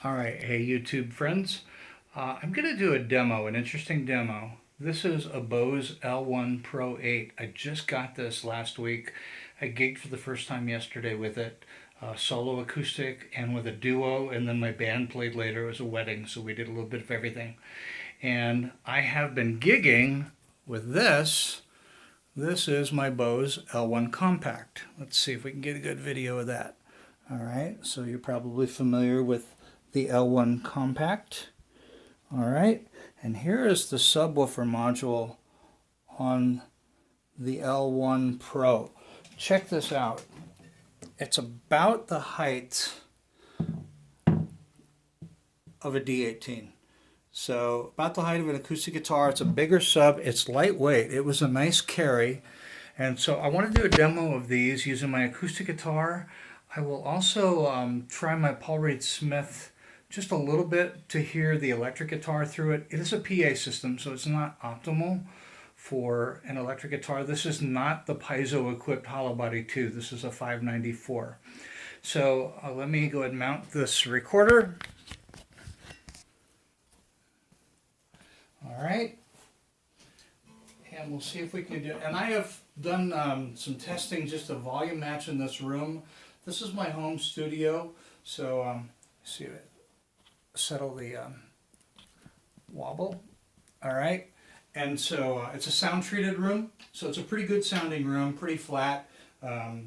All right, hey YouTube friends. I'm going to do a demo, an interesting demo. This is a Bose L1 Pro8. I just got this last week. I gigged for the first time yesterday with it, solo acoustic and with a duo, and then my band played later. It was a wedding, so we did a little bit of everything. And I have been gigging with this. This is my Bose L1 Compact. Let's see if we can get a good video of that. All right, so you're probably familiar with the L1 Compact. All right, and here is the subwoofer module on the L1 Pro. Check this out. It's about the height of a D18. So about the height of an acoustic guitar. It's a bigger sub. It's lightweight. It was a nice carry. And so I want to do a demo of these using my acoustic guitar. I will also try my Paul Reed Smith just a little bit to hear the electric guitar through it. It is a PA system, so it's not optimal for an electric guitar. This is not the piezo-equipped hollow body 2. This is a 594. So let me go ahead and mount this recorder. All right, and we'll see if we can do it. And I have done some testing, just a volume match in this room. This is my home studio, so see it. Settle the wobble. All right, and so it's a sound treated room, so it's a pretty good sounding room, pretty flat, so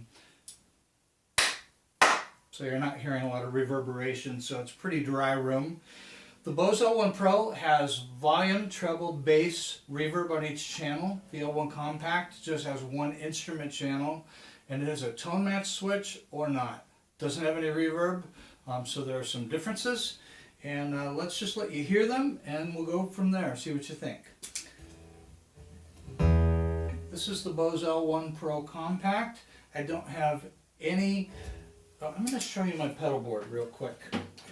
you're not hearing a lot of reverberation, so it's a pretty dry room. The Bose L1 Pro has volume, treble, bass, reverb on each channel. The L1 Compact just has one instrument channel, and it is a tone match switch or not. Doesn't have any reverb, so there are some differences. And let's just let you hear them, and we'll go from there, see what you think. This is the Bose L1 Pro Compact. I don't have any... I'm going to show you my pedal board real quick.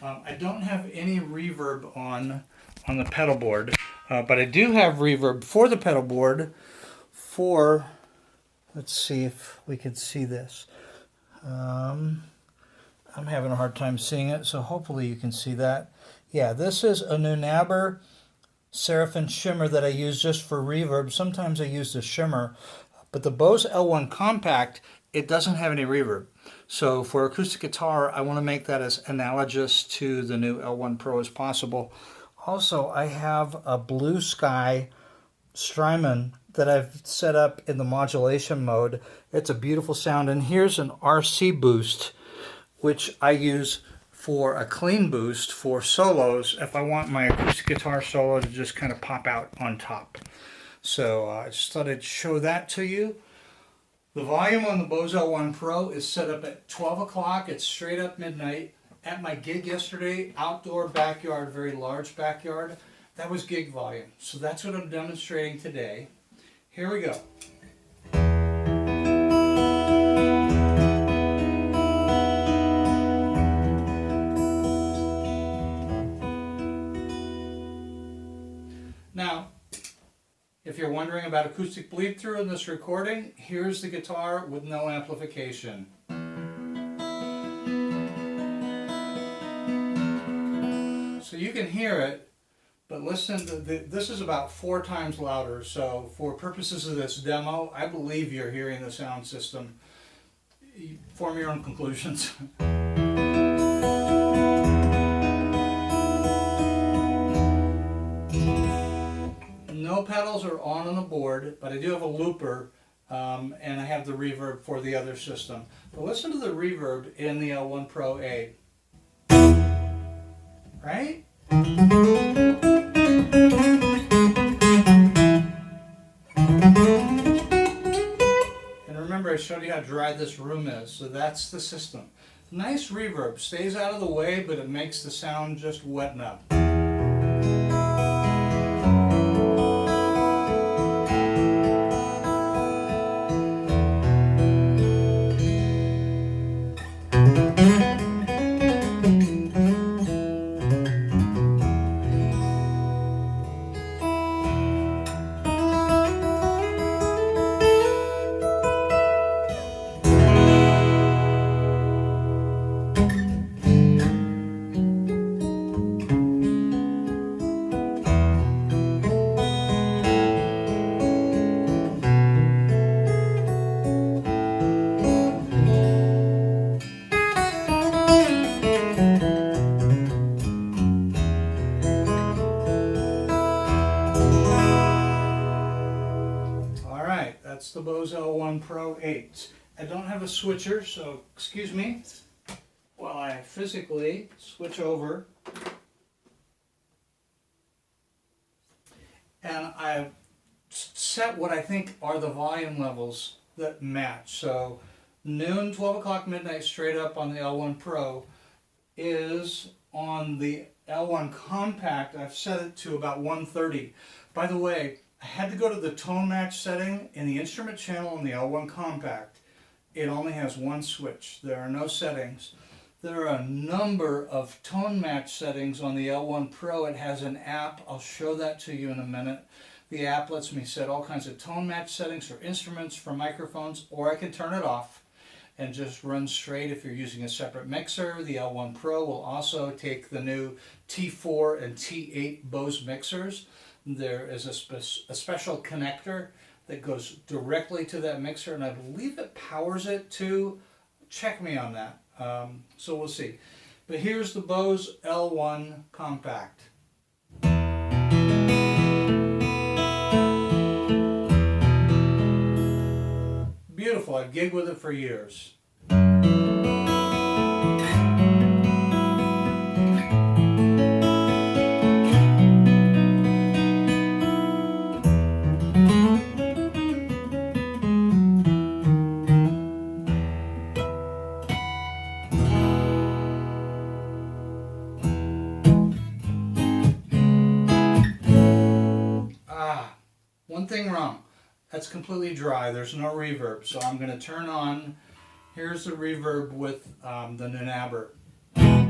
I don't have any reverb on the pedal board, but I do have reverb for the pedal board for... Let's see if we can see this. I'm having a hard time seeing it, so hopefully you can see that. Yeah, this is a new Nabber Seraphim shimmer that I use just for reverb. Sometimes I use the shimmer, but the Bose L1 Compact, it doesn't have any reverb. So for acoustic guitar, I want to make that as analogous to the new L1 Pro as possible. Also, I have a Blue Sky Strymon that I've set up in the modulation mode. It's a beautiful sound, and here's an RC boost, which I use for a clean boost for solos if I want my acoustic guitar solo to just kind of pop out on top. So I just thought I'd show that to you. The volume on the Bose L1 Pro is set up at 12 o'clock. It's straight up midnight. At my gig yesterday, outdoor backyard, very large backyard, that was gig volume. So that's what I'm demonstrating today. Here we go. Now, if you're wondering about acoustic bleed through in this recording, here's the guitar with no amplification. So you can hear it, but listen, this is about 4 times louder, so for purposes of this demo, I believe you're hearing the sound system. Form your own conclusions. No pedals are on the board, but I do have a looper, and I have the reverb for the other system. But listen to the reverb in the L1 Pro8. Right? And remember, I showed you how dry this room is, so that's the system. Nice reverb, stays out of the way, but it makes the sound just weten up. Bose L1 Pro8. I don't have a switcher, so excuse me while I physically switch over. And I've set what I think are the volume levels that match. So noon, 12 o'clock, midnight, straight up on the L1 Pro is on the L1 Compact. I've set it to about 130. By the way, I had to go to the tone match setting in the instrument channel on the L1 Compact. It only has one switch. There are no settings. There are a number of tone match settings on the L1 Pro. It has an app. I'll show that to you in a minute. The app lets me set all kinds of tone match settings for instruments, for microphones, or I can turn it off and just run straight if you're using a separate mixer. The L1 Pro will also take the new T4 and T8 Bose mixers. There is a special connector that goes directly to that mixer, and I believe it powers it too. Check me on that. So we'll see. But here's the Bose L1 Compact. Beautiful. I've gigged with it for years. One thing wrong. That's completely dry. There's no reverb. So I'm going to turn on, here's the reverb with the Nunabber. A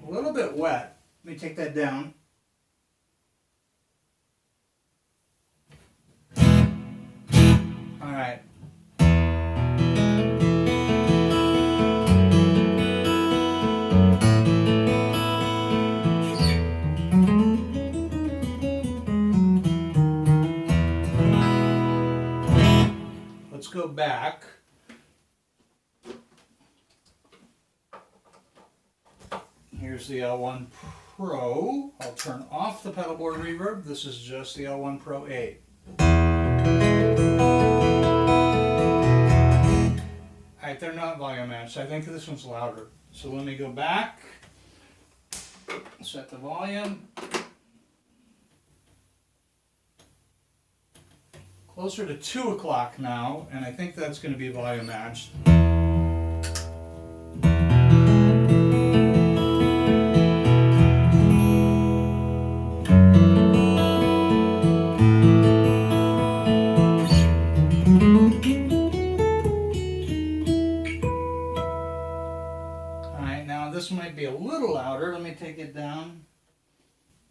little bit wet. Let me take that down. All right. Let's go back. Here's the L1 Pro. I'll turn off the pedal board reverb. This is just the L1 Pro8. Alright, they're not volume matched. I think this one's louder. So let me go back, set the volume. Closer to 2 o'clock now, and I think that's going to be volume matched. Alright, now this might be a little louder. Let me take it down.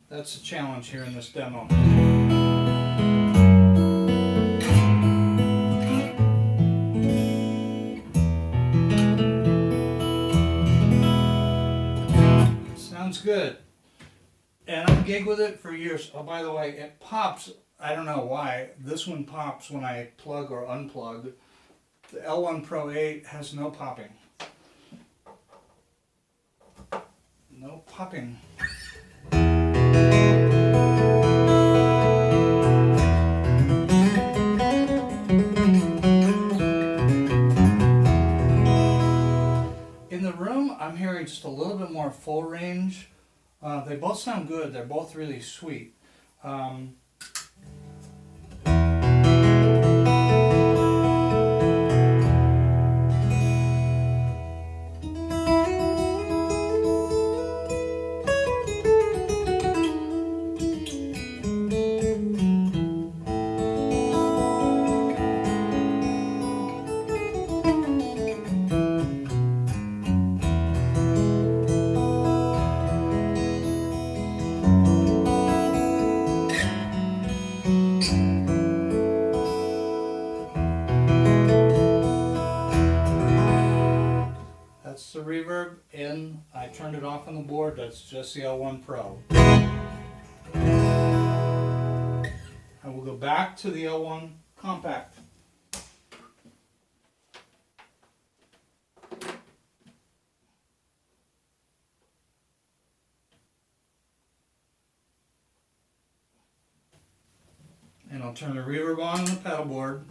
That's a challenge here in this demo. Sounds good. And I've gigged with it for years. Oh, by the way, it pops. I don't know why. This one pops when I plug or unplug. The L1 Pro8 has no popping. No popping. In the room, I'm hearing just a little bit more full range. They both sound good. They're both really sweet. That's the reverb in. I turned it off on the board. That's just the L1 Pro. I will go back to the L1 Compact. And I'll turn the reverb on the pedal board.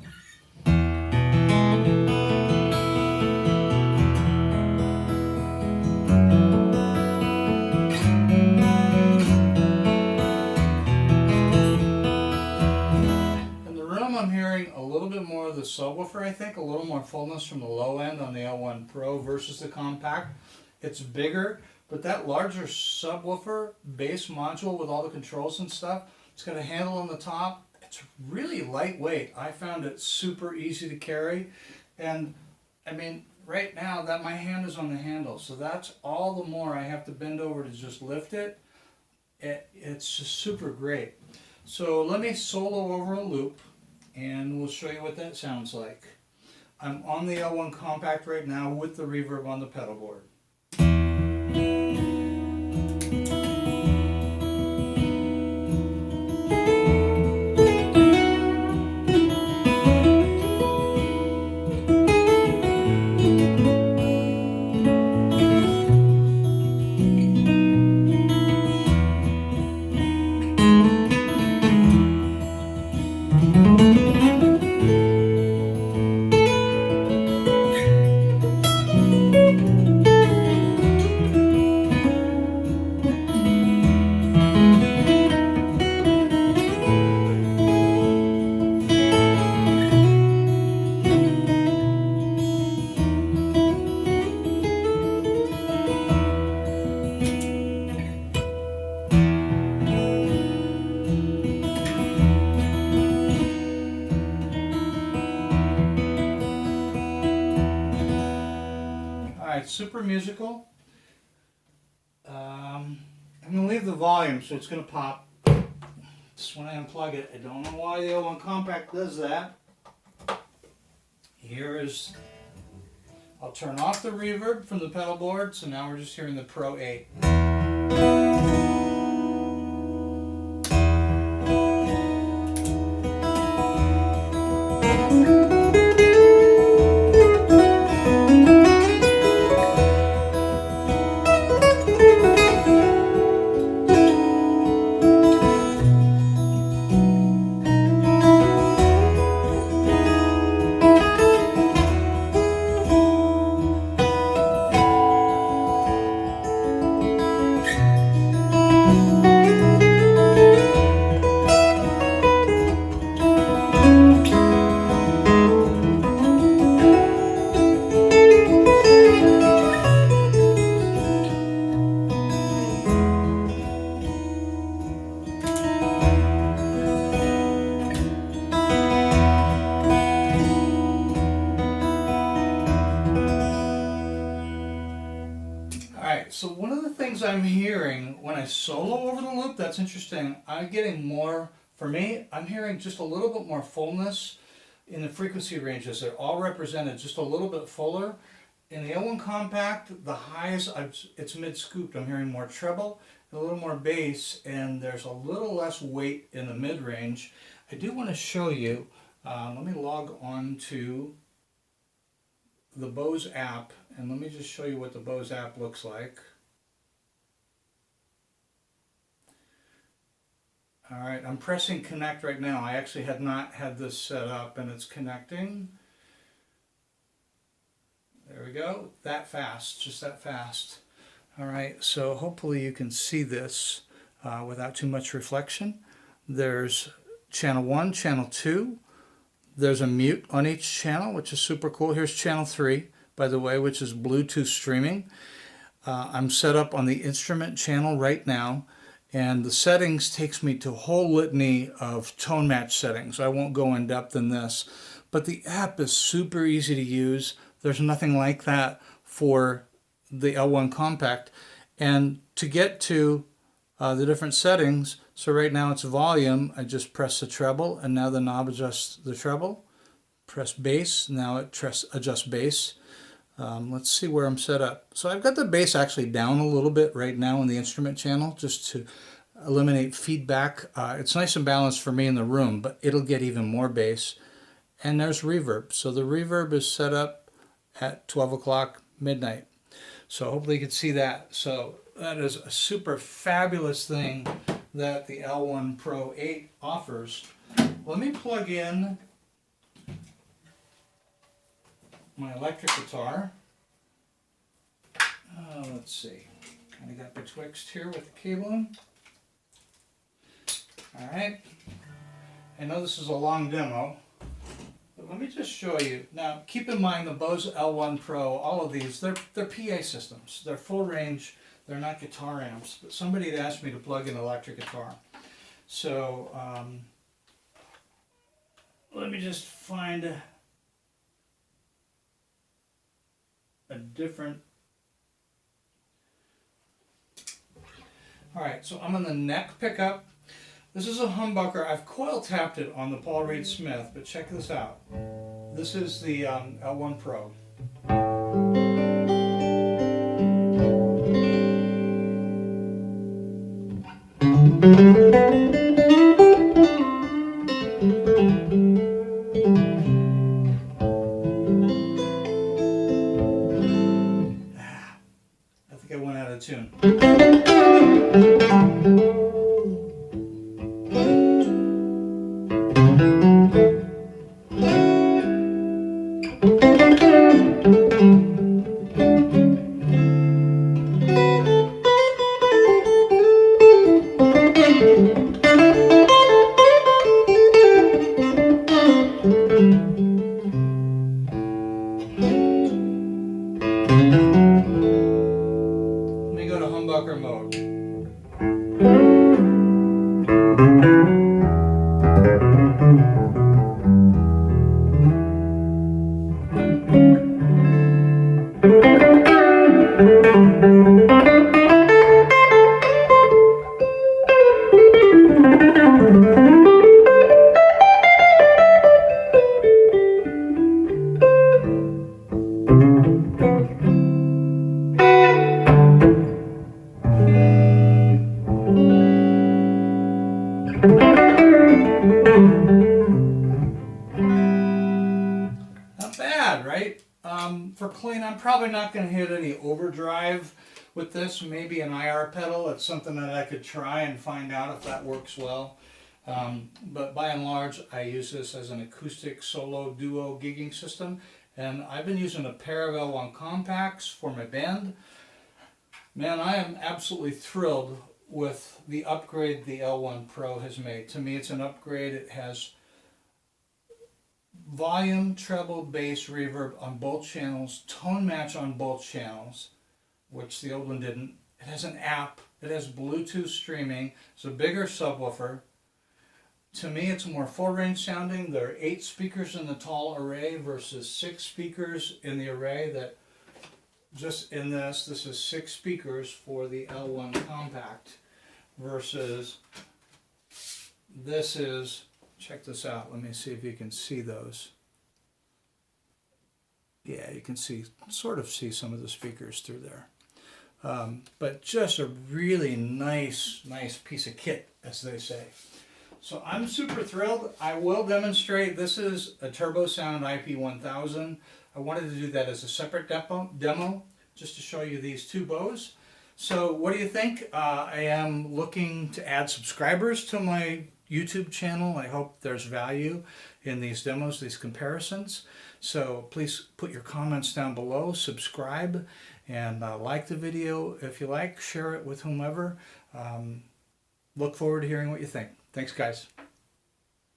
I'm hearing a little bit more of the subwoofer, I think, a little more fullness from the low end on the L1 Pro versus the Compact. It's bigger, but that larger subwoofer bass module with all the controls and stuff, it's got a handle on the top. It's really lightweight. I found it super easy to carry, and I mean, right now that my hand is on the handle, so that's all the more I have to bend over to just lift it. It's just super great. So let me solo over a loop, and we'll show you what that sounds like. I'm on the L1 Compact right now with the reverb on the pedal board. Super musical. I'm going to leave the volume so it's going to pop just when I unplug it. I don't know why the L1 Compact does that. Here is, I'll turn off the reverb from the pedal board, so now we're just hearing the Pro 8. So one of the things I'm hearing when I solo over the loop, that's interesting, I'm getting more, for me, I'm hearing just a little bit more fullness in the frequency ranges. They're all represented just a little bit fuller. In the L1 Compact, the highs, it's mid-scooped. I'm hearing more treble, a little more bass, and there's a little less weight in the mid-range. I do want to show you, let me log on to the Bose app, and let me just show you what the Bose app looks like. Alright, I'm pressing connect right now. I actually had not had this set up, and it's connecting. There we go. That fast, just that fast. Alright, so hopefully you can see this without too much reflection. There's channel 1, channel 2. There's a mute on each channel, which is super cool. Here's channel 3, by the way, which is Bluetooth streaming. I'm set up on the instrument channel right now, and the settings takes me to a whole litany of tone match settings. I won't go in depth in this, but the app is super easy to use. There's nothing like that for the L1 Compact. And to get to the different settings, so right now it's volume, I just press the treble, and now the knob adjusts the treble. Press bass, now it adjusts bass. Let's see where I'm set up. So I've got the bass actually down a little bit right now in the instrument channel, just to eliminate feedback. It's nice and balanced for me in the room, but it'll get even more bass. And there's reverb. So the reverb is set up at 12 o'clock midnight. So hopefully you can see that. So that is a super fabulous thing that the L1 Pro 8 offers. let me plug in my electric guitar. Let's see, kind of got betwixt here with the cabling. Alright, I know this is a long demo, but let me just show you. Now keep in mind the Bose L1 Pro, all of these, they're PA systems. They're full range, they're not guitar amps, but somebody had asked me to plug in an electric guitar. So let me just find a different. Alright, so I'm on the neck pickup. This is a humbucker. I've coil tapped it on the Paul Reed Smith, but check this out. This is the L1 Pro. I think I went out of tune. Let me go to humbucker mode. Not bad, right? For clean, I'm probably not going to hit any overdrive with this. Maybe an IR pedal. It's something that I could try and find out if that works well. But by and large, I use this as an acoustic solo duo gigging system. And I've been using a pair of L1 Compacts for my band. Man, I am absolutely thrilled with the upgrade the L1 Pro has made. To me, it's an upgrade. It has volume, treble, bass, reverb on both channels, tone match on both channels, which the old one didn't. It has an app. It has Bluetooth streaming. It's a bigger subwoofer. To me, it's more full range sounding. There are 8 speakers in the tall array versus 6 speakers in the array. That just in this is 6 speakers for the L1 Compact versus this is, check this out. Let me see if you can see those. Yeah, you can see, sort of see some of the speakers through there. But just a really nice piece of kit, as they say. So I'm super thrilled. I will demonstrate. This is a Turbo Sound IP1000. I wanted to do that as a separate demo just to show you these two Bose. So what do you think? I am looking to add subscribers to my YouTube channel. I hope there's value in these demos, these comparisons. So please put your comments down below, subscribe, and like the video if you like, share it with whomever. Look forward to hearing what you think. Thanks, guys.